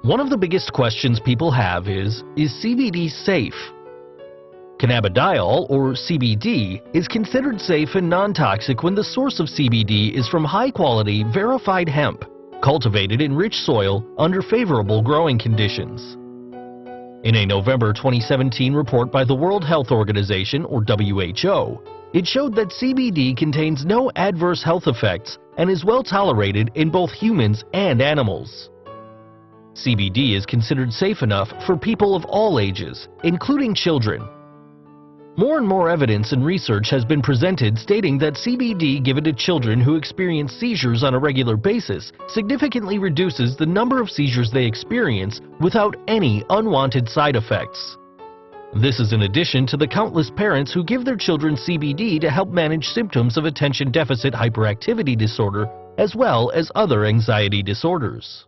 One of the biggest questions people have is CBD safe? Cannabidiol, or CBD, is considered safe and non-toxic when the source of CBD is from high-quality, verified hemp, cultivated in rich soil under favorable growing conditions. In a November 2017 report by the World Health Organization, or WHO, it showed that CBD contains no adverse health effects and is well tolerated in both humans and animals. CBD is considered safe enough for people of all ages, including children. More and more evidence and research has been presented stating that CBD given to children who experience seizures on a regular basis significantly reduces the number of seizures they experience without any unwanted side effects. This is in addition to the countless parents who give their children CBD to help manage symptoms of attention deficit hyperactivity disorder as well as other anxiety disorders.